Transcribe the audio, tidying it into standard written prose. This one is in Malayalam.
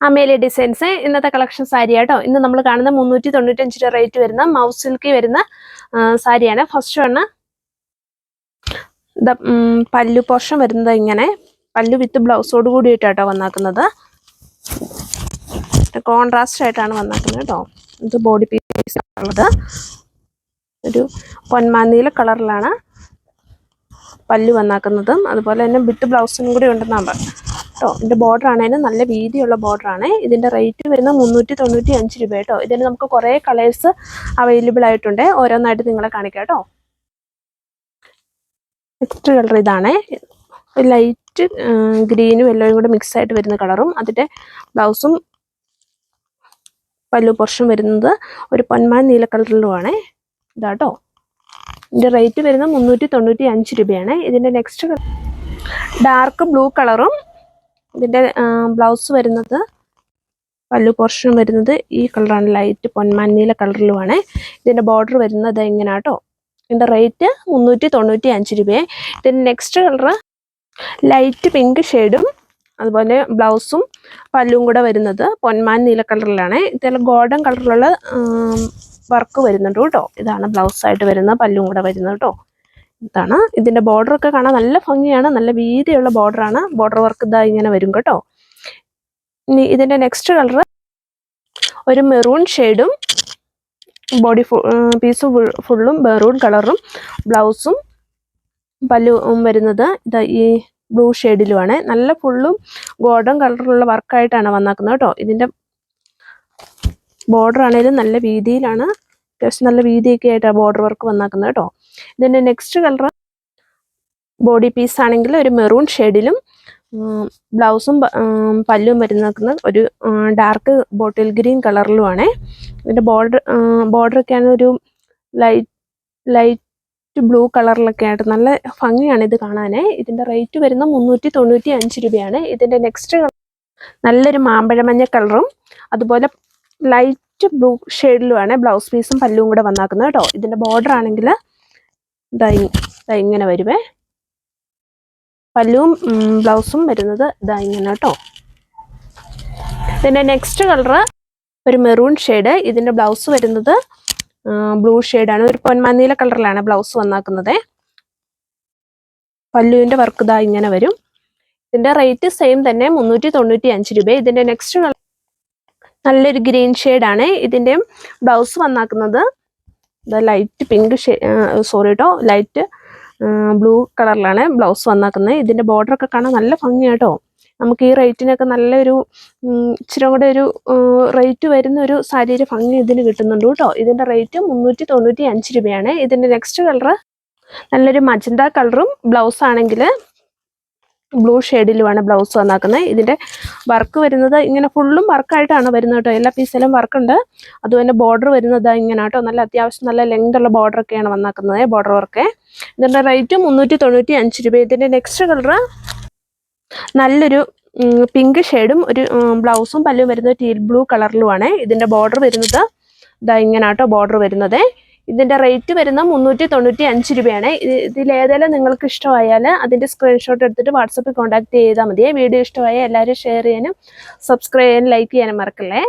അമേലിയ ഡിസൈൻസ് ഇന്നത്തെ കളക്ഷൻ സാരി ആട്ടോ. ഇന്ന് നമ്മൾ കാണുന്ന 395 രൂപ റേറ്റ് വരുന്ന മൗസ് സിൽക്കി വരുന്ന സാരിയാണ്. ഫസ്റ്റ് വണ് പല്ലു പോർഷൻ വരുന്നത് ഇങ്ങനെ, പല്ലു വിത്ത് ബ്ലൗസോട് കൂടിയിട്ടാട്ടോ വന്നാക്കുന്നത്. കോൺട്രാസ്റ്റ് ആയിട്ടാണ് വന്നാക്കുന്നത് കേട്ടോ. ഇത് ബോഡി പീസ് ഉള്ളത് ഒരു പൊന്മാനീല കളറിലാണ് പല്ലു വന്നാക്കുന്നത്. അതുപോലെ തന്നെ വിത്ത് ബ്ലൗസിനും കൂടി ഉണ്ടെന്നാണ് കേട്ടോ. ഇതിന്റെ ബോർഡർ ആണെങ്കിലും നല്ല വീതിയുള്ള ബോർഡർ ആണ്. ഇതിന്റെ റേറ്റ് വരുന്ന 395 രൂപ കേട്ടോ. ഇതിന് നമുക്ക് കുറെ കളേഴ്സ് അവൈലബിൾ ആയിട്ടുണ്ട്. ഓരോന്നായിട്ട് നിങ്ങളെ കാണിക്കാം കേട്ടോ. നെക്സ്റ്റ് കളർ ഇതാണ്, ലൈറ്റ് ഗ്രീനും യെല്ലോയും കൂടെ മിക്സ് ആയിട്ട് വരുന്ന കളറും. അതിന്റെ ബ്ലൗസും പല്ലു പോർഷൻ വരുന്നത് ഒരു പൊന്മാൻ നീല കളറിലുമാണ്. ഇതാട്ടോ. ഇതിന്റെ റേറ്റ് വരുന്ന 395 രൂപയാണ്. ഇതിന്റെ നെക്സ്റ്റ് ഡാർക്ക് ബ്ലൂ കളറും, ഇതിന്റെ ബ്ലൗസ് വരുന്നത് പല്ലു പോർഷൻ വരുന്നത് ഈ കളറാണ്, ലൈറ്റ് പൊന്മാൻ നീല കളറിലുമാണ്. ഇതിന്റെ ബോർഡർ വരുന്നത് ഇങ്ങനെ കേട്ടോ. ഇതിന്റെ റേറ്റ് 395 രൂപയെ. ഇതിന്റെ നെക്സ്റ്റ് കളർ ലൈറ്റ് പിങ്ക് ഷെയ്ഡും അതുപോലെ ബ്ലൗസും പല്ലും കൂടെ വരുന്നത് പൊന്മാൻ നീല കളറിലാണ്. ഇതിൽ ഗോൾഡൻ കളറിലുള്ള വർക്ക് വരുന്നുണ്ട് കേട്ടോ. ഇതാണ് ബ്ലൗസ് ആയിട്ട് വരുന്ന, പല്ലും കൂടെ വരുന്നത് കേട്ടോ. ഇതാണ് ഇതിന്റെ ബോർഡർ ഒക്കെ കാണാൻ നല്ല ഭംഗിയാണ്, നല്ല വീതിയുള്ള ബോർഡർ ആണ്. ബോർഡർ വർക്ക് ഇതാ ഇങ്ങനെ വരും കേട്ടോ. ഇനി ഇതിന്റെ നെക്സ്റ്റ് കളർ ഒരു മെറൂൺ ഷെയ്ഡും, ബോഡി പീസും ഫുള്ളും മെറൂൺ കളറും, ബ്ലൗസും പല്ലും വരുന്നത് ഇതാ ഈ ബ്ലൂ ഷെയ്ഡിലുമാണ്. നല്ല ഫുള്ളും ഗോൾഡൻ കളറിലുള്ള വർക്കായിട്ടാണ് വന്നാക്കുന്നത് കേട്ടോ. ഇതിന്റെ ബോർഡർ ആണെങ്കിലും നല്ല വീതിയിലാണ്, അത്യാവശ്യം നല്ല വീതിയൊക്കെ ആയിട്ടാണ് ബോർഡർ വർക്ക് വന്നാക്കുന്നത് കേട്ടോ. ഇതിന്റെ നെക്സ്റ്റ് കളർ ബോഡി പീസ് ആണെങ്കിൽ ഒരു മെറൂൺ ഷെയ്ഡിലും ബ്ലൗസും പല്ലും വരുന്ന ഒരു ഡാർക്ക് ബോട്ടിൽ ഗ്രീൻ കളറിലുമാണ്. ഇതിന്റെ ബോർഡറൊക്കെയാണ് ഒരു ലൈറ്റ് ബ്ലൂ കളറിലൊക്കെ ആയിട്ട് നല്ല ഭംഗിയാണ് ഇത് കാണാനേ. ഇതിന്റെ റേറ്റ് വരുന്ന 395 രൂപയാണ്. ഇതിന്റെ നെക്സ്റ്റ് നല്ലൊരു മാമ്പഴമഞ്ഞ കളറും അതുപോലെ ലൈറ്റ് ബ്ലൂ ഷെയ്ഡിലുമാണ് ബ്ലൗസ് പീസും പല്ലും കൂടെ വന്നാക്കുന്നത് കേട്ടോ. ഇതിന്റെ ബോർഡർ ആണെങ്കിൽ ഇങ്ങനെ വരുവേ, പല്ലുവും ബ്ലൗസും വരുന്നത് ഇതാ ഇങ്ങനെ കേട്ടോ. ഇതിന്റെ നെക്സ്റ്റ് കളർ ഒരു മെറൂൺ ഷെയ്ഡ്. ഇതിന്റെ ബ്ലൗസ് വരുന്നത് ബ്ലൂ ഷെയ്ഡാണ്, ഒരു പൊന്മാനീല കളറിലാണ് ബ്ലൗസ് വന്നാക്കുന്നത്. പല്ലുവിന്റെ വർക്ക് ഇതാ ഇങ്ങനെ വരും. ഇതിന്റെ റേറ്റ് സെയിം തന്നെ 395 രൂപ. ഇതിന്റെ നെക്സ്റ്റ് കളർ നല്ലൊരു ഗ്രീൻ ഷെയ്ഡാണ്. ഇതിന്റെ ബ്ലൗസ് വന്നാക്കുന്നത് ലൈറ്റ് പിങ്ക് ലൈറ്റ് ബ്ലൂ കളറിലാണ് ബ്ലൗസ് വന്നാക്കുന്നത്. ഇതിന്റെ ബോർഡർ ഒക്കെ കാണാൻ നല്ല ഭംഗിയാട്ടോ. നമുക്ക് ഈ റേറ്റിനൊക്കെ നല്ലൊരു ഇച്ചിരി കൂടെ ഒരു റേറ്റ് വരുന്ന ഒരു സാരിയുടെ ഭംഗി ഇതിന് കിട്ടുന്നുണ്ട് കേട്ടോ. ഇതിന്റെ റേറ്റ് 395 രൂപയാണ്. ഇതിന്റെ നെക്സ്റ്റ് കളർ നല്ലൊരു മജന്ത കളറും, ബ്ലൗസ് ആണെങ്കിൽ ബ്ലൂ ഷെയ്ഡിലുമാണ് ബ്ലൗസ് വന്നാക്കുന്നത്. ഇതിന്റെ വർക്ക് വരുന്നത് ഇങ്ങനെ ഫുള്ളും വർക്കായിട്ടാണ് വരുന്നത് കേട്ടോ. എല്ലാ പീസിലും വർക്കുണ്ട്. അതുപോലെ ബോർഡർ വരുന്നത് ഇങ്ങനെ കേട്ടോ. നല്ല അത്യാവശ്യം നല്ല ലെങ്ത് ഉള്ള ബോർഡർ ഒക്കെയാണ് വന്നാക്കുന്നത്, ബോർഡർ വർക്ക്. ഇതിന്റെ റേറ്റ് 395 രൂപ. ഇതിന്റെ നെക്സ്റ്റ് കളർ നല്ലൊരു പിങ്ക് ഷെയ്ഡും ഒരു ബ്ലൗസും പല്ലും വരുന്നത് ടീൽ ബ്ലൂ കളറിലുമാണ്. ഇതിന്റെ ബോർഡർ വരുന്നത് ഇതാ ഇങ്ങനെ കേട്ടോ ബോർഡർ വരുന്നത്. ഇതിന്റെ റേറ്റ് വരുന്ന 395 രൂപയാണ്. ഇതിലേതെല്ലാം നിങ്ങൾക്ക് ഇഷ്ടമായാൽ അതിന്റെ സ്ക്രീൻഷോട്ട് എടുത്തിട്ട് വാട്സപ്പിൽ കോൺടാക്ട് ചെയ്താൽ മതിയെ. വീഡിയോ ഇഷ്ടമായ എല്ലാവരും ഷെയർ ചെയ്യാനും സബ്സ്ക്രൈബ് ചെയ്യാനും ലൈക്ക് ചെയ്യാനും മറക്കല്ലേ.